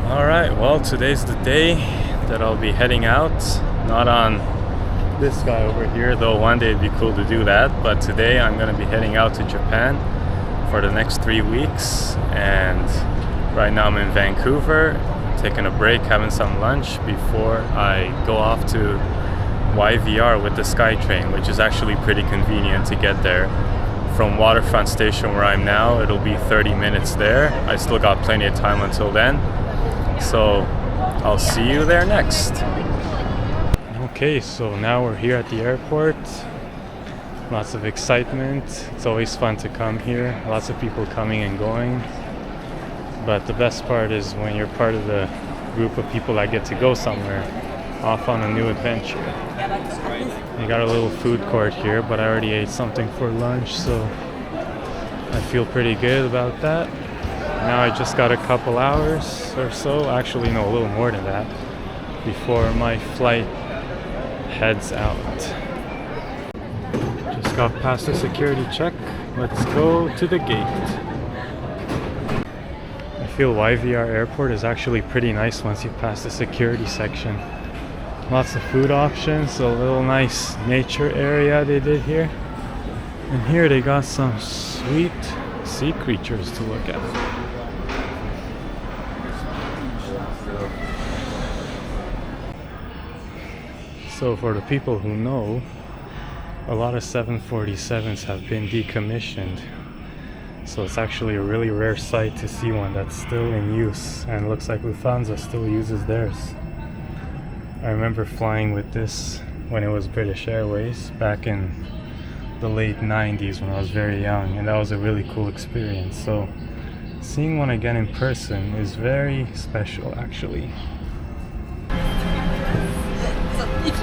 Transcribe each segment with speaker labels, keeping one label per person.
Speaker 1: Alright, well, today's the day that I'll be heading out. Not on this guy over here, though one day it'd be cool to do that. But today I'm going to be heading out to Japan for the next 3 weeks. And right now I'm in Vancouver, taking a break, having some lunch before I go off to YVR with the SkyTrain, which is actually pretty convenient to get there. From Waterfront Station where I'm now, it'll be 30 minutes there. I still got plenty of time until then. So I'll see you there next. Okay, so now we're here at the airport. Lots of excitement. It's always fun to come here. Lots of people coming and going. But the best part is when you're part of the group of people that get to go somewhere, off on a new adventure. We got a little food court here, but I already ate something for lunch, so I feel pretty good about that. Now I just got a couple hours or so, actually no, a little more than that, before my flight heads out. Just got past the security check. Let's go to the gate. I feel YVR Airport is actually pretty nice once you pass the security section. Lots of food options, a little nice nature area they did here. And here they got some sweet sea creatures to look at. So for the people who know, a lot of 747s have been decommissioned. So it's actually a really rare sight to see one that's still in use, and it looks like Lufthansa still uses theirs. I remember flying with this when it was British Airways back in the late 90s when I was very young, and that was a really cool experience. So seeing one again in person is very special actually. Let's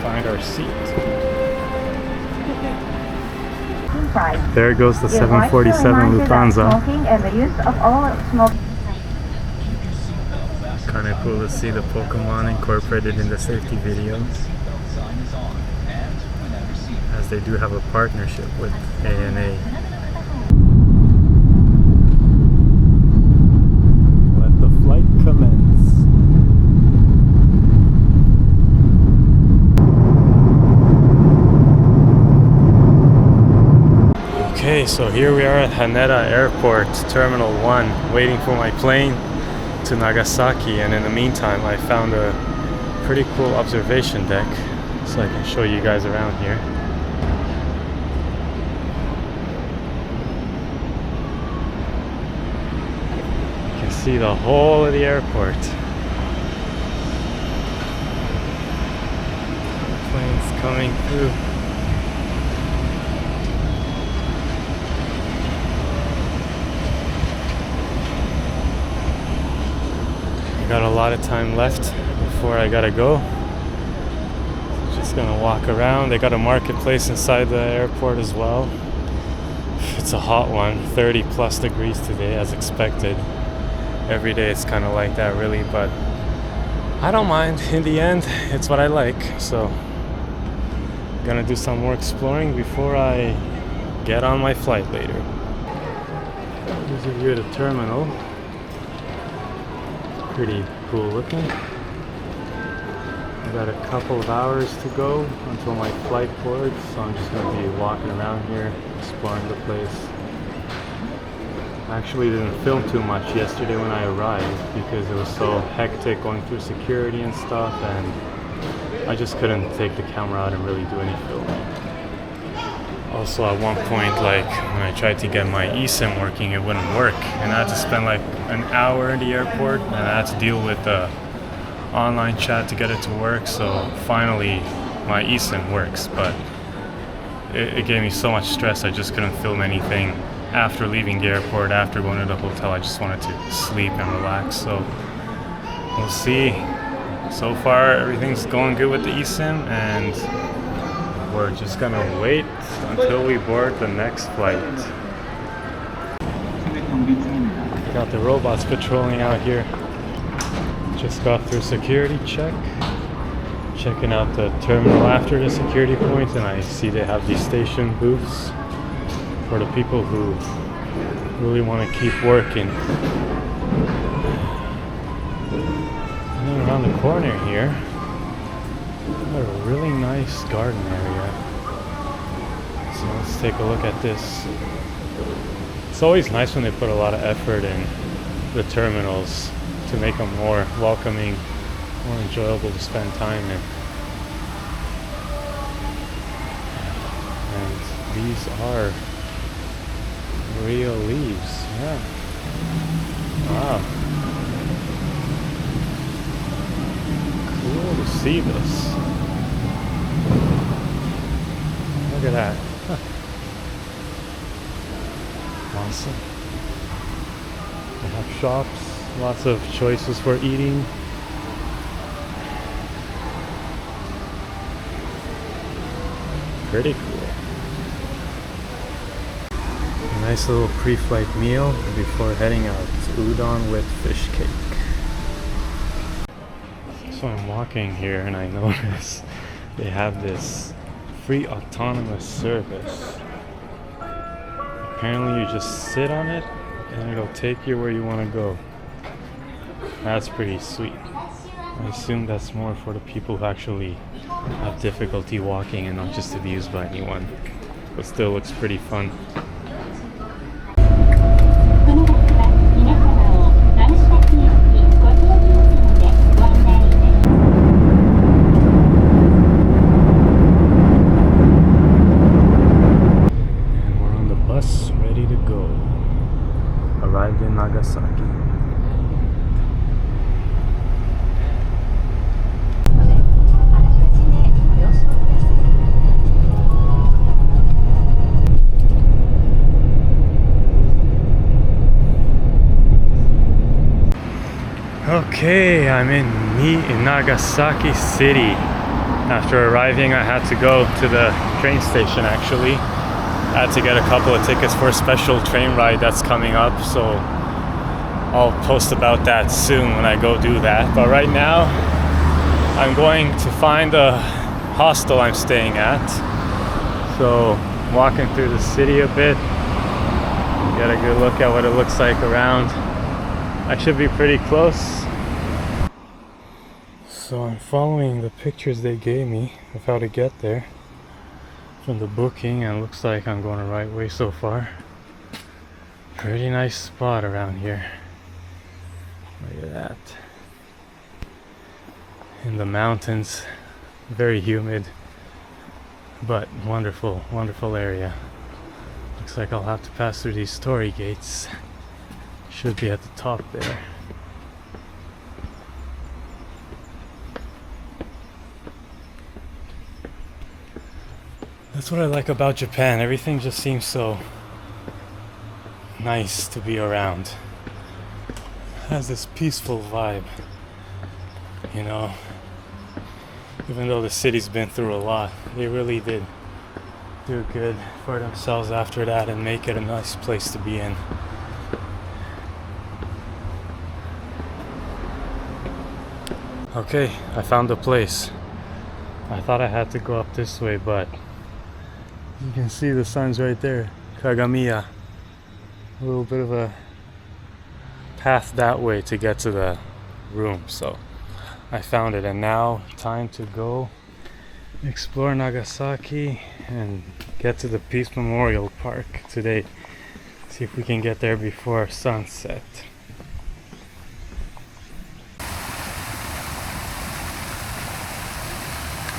Speaker 1: find our seat. There goes the 747 Lufthansa. Kind of cool to see the Pokemon incorporated in the safety videos, as they do have a partnership with ANA. Let the flight commence. Okay, so here we are at Haneda Airport, Terminal 1, waiting for my plane to Nagasaki, and in the meantime I found a pretty cool observation deck so I can show you guys around here. You can see the whole of the airport. Planes coming through. Got a lot of time left before I gotta go. Just gonna walk around. They got a marketplace inside the airport as well. It's a hot one, 30 plus degrees today as expected. Every day it's kind of like that really, but I don't mind. In the end, it's what I like. So gonna do some more exploring before I get on my flight later. Here's a view of the terminal. Pretty cool looking. I've got a couple of hours to go until my flight boards, so I'm just going to be walking around here, exploring the place. I actually didn't film too much yesterday when I arrived because it was so hectic going through security and stuff, and I just couldn't take the camera out and really do any filming. Also at one point, like when I tried to get my eSIM working, it wouldn't work, and I had to spend like an hour in the airport, and I had to deal with the online chat to get it to work. So finally my eSIM works, but it gave me so much stress I just couldn't film anything after leaving the airport. After going to the hotel, I just wanted to sleep and relax. So we'll see. So far everything's going good with the eSIM, and we're just gonna wait until we board the next flight. Got the robots patrolling out here. Just got through security check. Checking out the terminal after the security point, and I see they have these station booths for the people who Really want to keep working. And then around the corner here, got a really nice garden area. So let's take a look at this. It's always nice when they put a lot of effort in the terminals to make them more welcoming, more enjoyable to spend time in. And these are real leaves, yeah. Wow. Cool to see this. Look at that. Huh. Awesome. They have shops, lots of choices for eating. Pretty cool. A nice little pre-flight meal before heading out. It's udon with fish cake. So I'm walking here and I notice they have this free autonomous service. Apparently you just sit on it and it'll take you where you want to go. That's pretty sweet. I assume that's more for the people who actually have difficulty walking and not just to be used by anyone. But still looks pretty fun. And we're on the bus, ready to go. Arrived in Nagasaki. Okay, I'm in Nagasaki City. After arriving, I had to go to the train station actually. I had to get a couple of tickets for a special train ride that's coming up, so I'll post about that soon when I go do that. But right now, I'm going to find a hostel I'm staying at. So, walking through the city a bit, get a good look at what it looks like around. I should be pretty close. So I'm following the pictures they gave me of how to get there from the booking, and it looks like I'm going the right way so far. Pretty nice spot around here. Look at that. In the mountains, very humid, but wonderful, wonderful area. Looks like I'll have to pass through these torii gates. Should be at the top there. That's what I like about Japan. Everything just seems so nice to be around. It has this peaceful vibe, you know. Even though the city's been through a lot, they really did do good for themselves after that and make it a nice place to be in. Okay, I found the place. I thought I had to go up this way, but you can see the signs right there. Kagamiya. A little bit of a path that way to get to the room. So I found it, and now time to go explore Nagasaki and get to the Peace Memorial Park today. See if we can get there before sunset.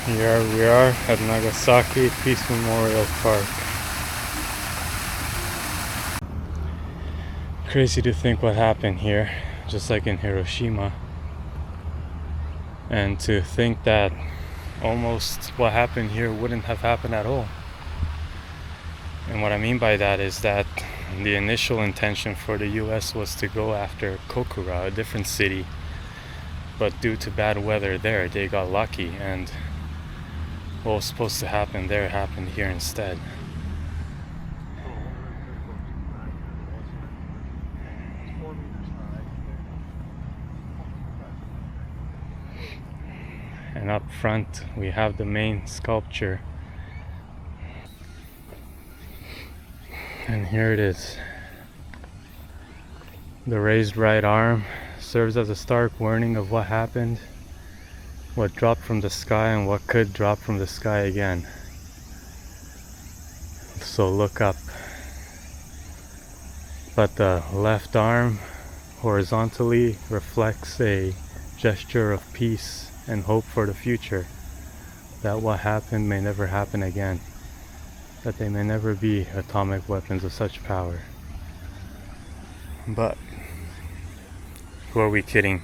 Speaker 1: Here we are at Nagasaki Peace Memorial Park. Crazy to think what happened here, just like in Hiroshima. And to think that almost what happened here wouldn't have happened at all. And what I mean by that is that the initial intention for the US was to go after Kokura, a different city. But due to bad weather there, they got lucky, and what was supposed to happen there happened here instead. And up front we have the main sculpture. And here it is. The raised right arm serves as a stark warning of what happened, what dropped from the sky, and what could drop from the sky again. So look up. But the left arm horizontally reflects a gesture of peace and hope for the future, that what happened may never happen again, that they may never be atomic weapons of such power. But who are we kidding?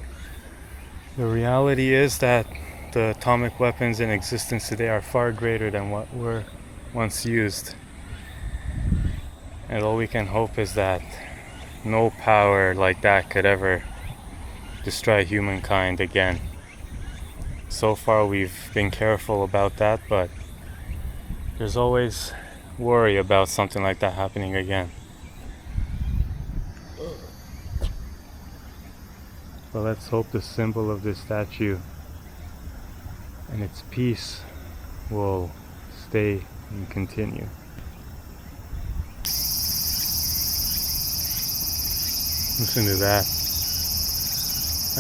Speaker 1: The reality is that the atomic weapons in existence today are far greater than what were once used. And all we can hope is that no power like that could ever destroy humankind again. So far we've been careful about that, but there's always worry about something like that happening again. But let's hope the symbol of this statue and its peace will stay and continue. Listen to that.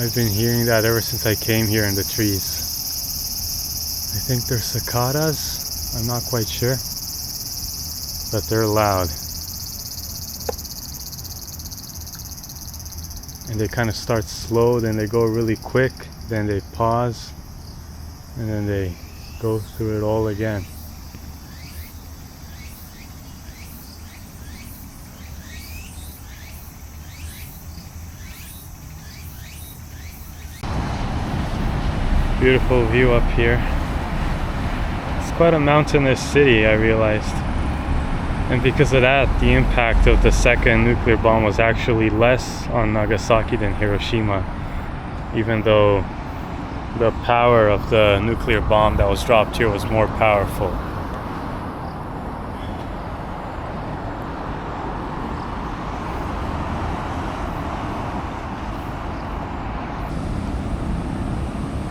Speaker 1: I've been hearing that ever since I came here in the trees. I think they're cicadas. I'm not quite sure. But they're loud. And they kind of start slow, then they go really quick, then they pause, and then they go through it all again. Beautiful view up here. It's quite a mountainous city, I realized. And because of that, the impact of the second nuclear bomb was actually less on Nagasaki than Hiroshima, even though the power of the nuclear bomb that was dropped here was more powerful.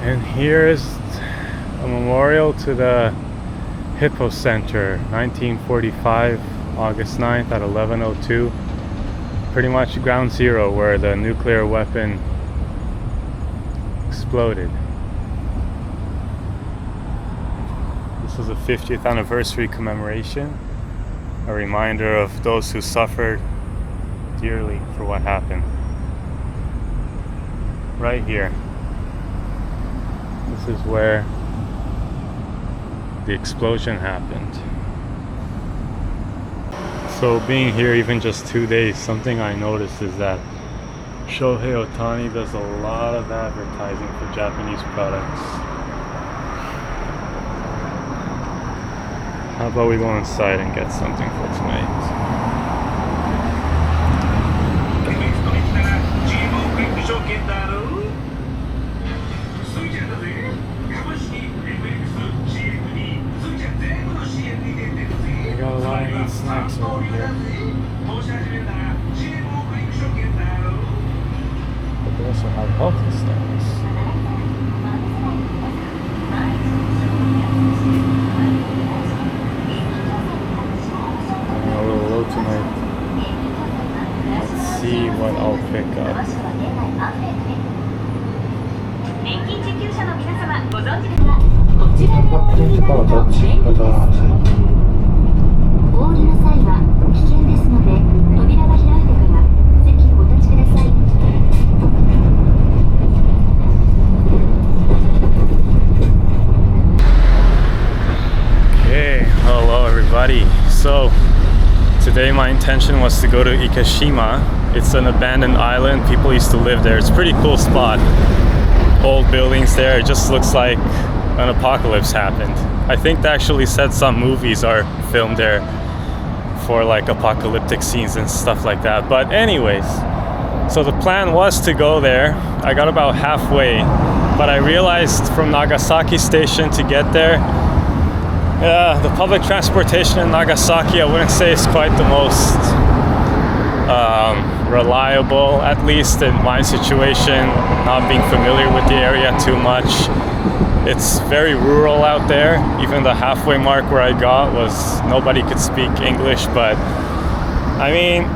Speaker 1: And here is a memorial to the Hippo Center, 1945, August 9th at 11:02. Pretty much ground zero where the nuclear weapon exploded. This was a 50th anniversary commemoration, a reminder of those who suffered dearly for what happened. Right here. This is where the explosion happened. So being here even just 2 days, something I noticed is that Shohei Ohtani does a lot of advertising for Japanese products. How about we go inside and get something for tonight? We got a lot of neat snacks over here. But they also have healthy snacks. I'm a little low tonight. Let's see what I'll pick up. Okay, hello everybody. So today my intention was to go to Ikeshima. It's an abandoned island. People used to live there. It's a pretty cool spot. Old buildings there. It just looks like an apocalypse happened. I think they actually said some movies are filmed there for like apocalyptic scenes and stuff like that. But anyways, so the plan was to go there. I got about halfway, but I realized from Nagasaki station to get there, the public transportation in Nagasaki, I wouldn't say it's quite the most reliable, at least in my situation, not being familiar with the area too much. It's very rural out there. Even the halfway mark where I got was nobody could speak English, but I mean,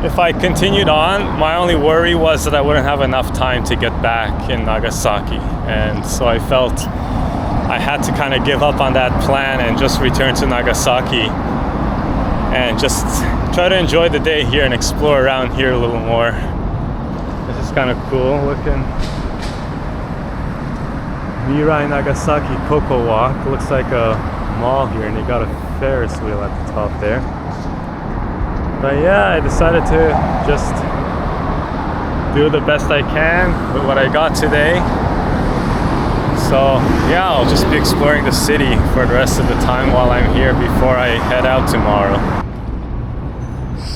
Speaker 1: if I continued on, my only worry was that I wouldn't have enough time to get back in Nagasaki. And so I felt I had to kind of give up on that plan and just return to Nagasaki and just try to enjoy the day here and explore around here a little more. This is kind of cool looking. Mirai Nagasaki Coco Walk. Looks like a mall here, and they got a Ferris wheel at the top there. But yeah, I decided to just do the best I can with what I got today. So yeah, I'll just be exploring the city for the rest of the time while I'm here before I head out tomorrow.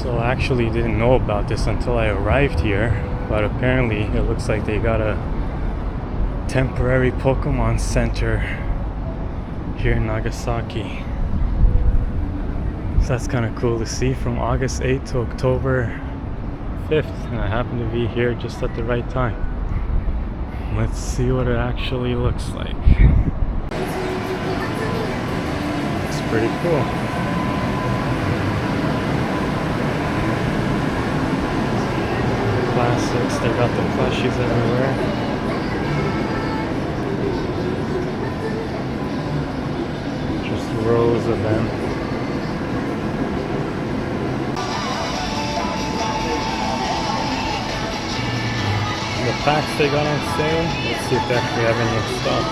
Speaker 1: So I actually didn't know about this until I arrived here, but apparently it looks like they got a temporary Pokemon Center here in Nagasaki. So that's kind of cool to see, from August 8th to October 5th, and I happen to be here just at the right time. Let's see what it actually looks like. It's pretty cool. Classics, they got the plushies everywhere. Rows of them. The packs they got on sale. Let's see if they actually have any in stock.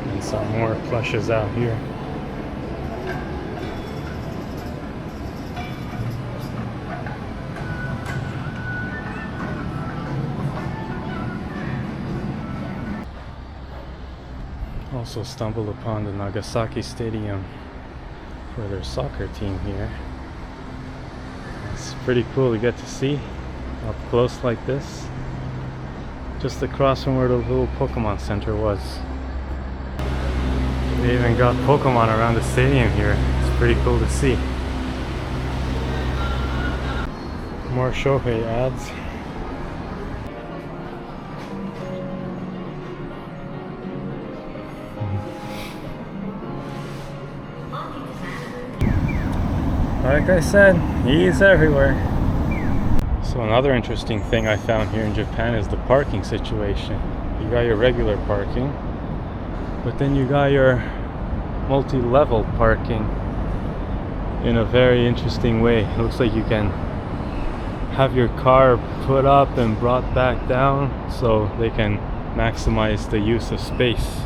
Speaker 1: And some more plushes out here. Also stumbled upon the Nagasaki Stadium for their soccer team here. It's pretty cool to get to see up close like this, just across from where the little Pokemon Center was. They even got Pokemon around the stadium here. It's pretty cool to see. More Shohei ads. Like I said, he's everywhere. So another interesting thing I found here in Japan is the parking situation. You got your regular parking, but then you got your multi-level parking in a very interesting way. It looks like you can have your car put up and brought back down so they can maximize the use of space.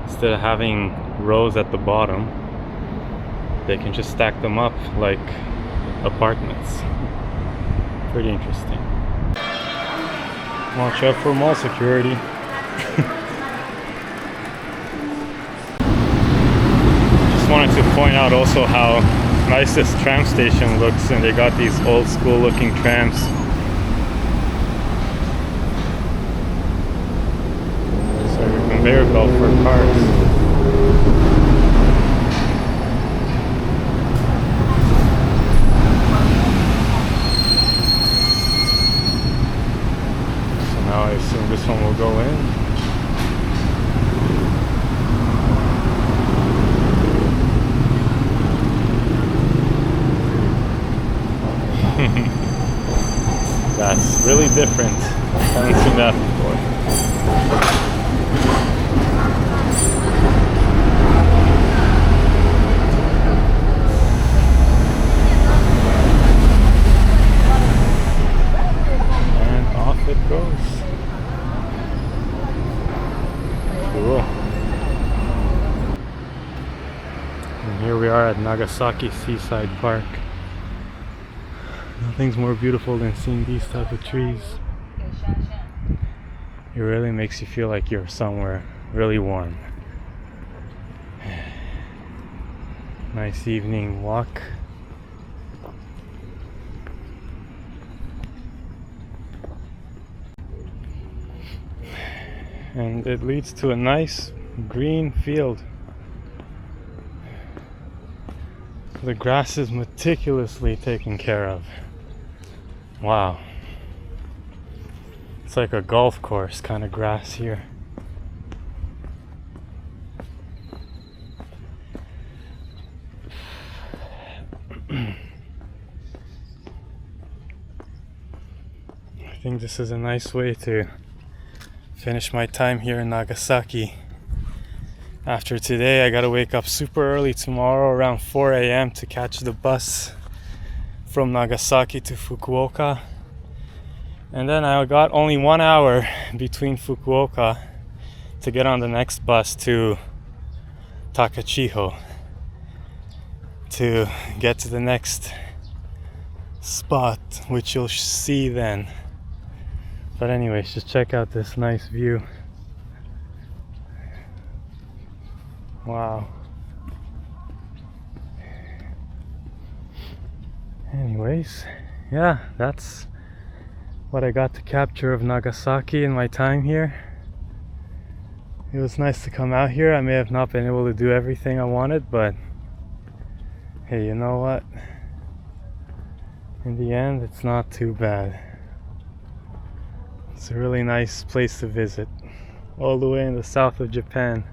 Speaker 1: Instead of having rows at the bottom, they can just stack them up like apartments. Pretty interesting. Watch out for mall security. Just wanted to point out also how nice this tram station looks, and they got these old school looking trams. It's like a conveyor belt for cars. Now I assume this one will go in. That's really different. I haven't seen that before. And off it goes. Cool. And here we are at Nagasaki Seaside Park. Nothing's more beautiful than seeing these type of trees. It really makes you feel like you're somewhere really warm. Nice evening walk. And it leads to a nice green field. The grass is meticulously taken care of. Wow. It's like a golf course kind of grass here. think this is a nice way to finish my time here in Nagasaki. After today, I gotta wake up super early tomorrow around 4 a.m. to catch the bus from Nagasaki to Fukuoka. And then I got only 1 hour between Fukuoka to get on the next bus to Takachiho to get to the next spot, which you'll see then. But anyways, just check out this nice view. Wow. Anyways, yeah, that's what I got to capture of Nagasaki in my time here. It was nice to come out here. I may have not been able to do everything I wanted, but hey, you know what? In the end, it's not too bad. It's a really nice place to visit. All the way in the south of Japan.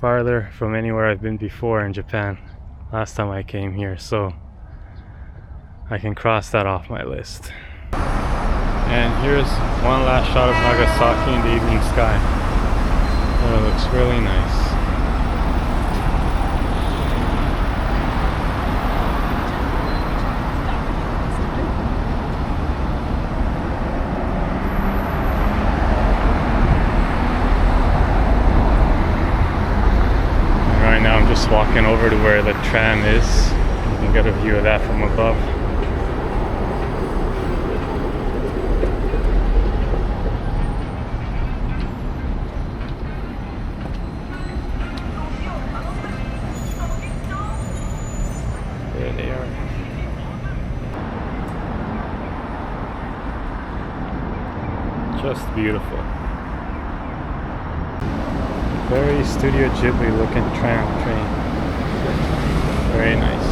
Speaker 1: Farther from anywhere I've been before in Japan. Last time I came here, so I can cross that off my list. And here's one last shot of Nagasaki in the evening sky. Oh, it looks really nice. Right now I'm just walking over to where the tram is. You can get a view of that from above. There they are. Just beautiful. Very Studio Ghibli looking tram train. Very nice.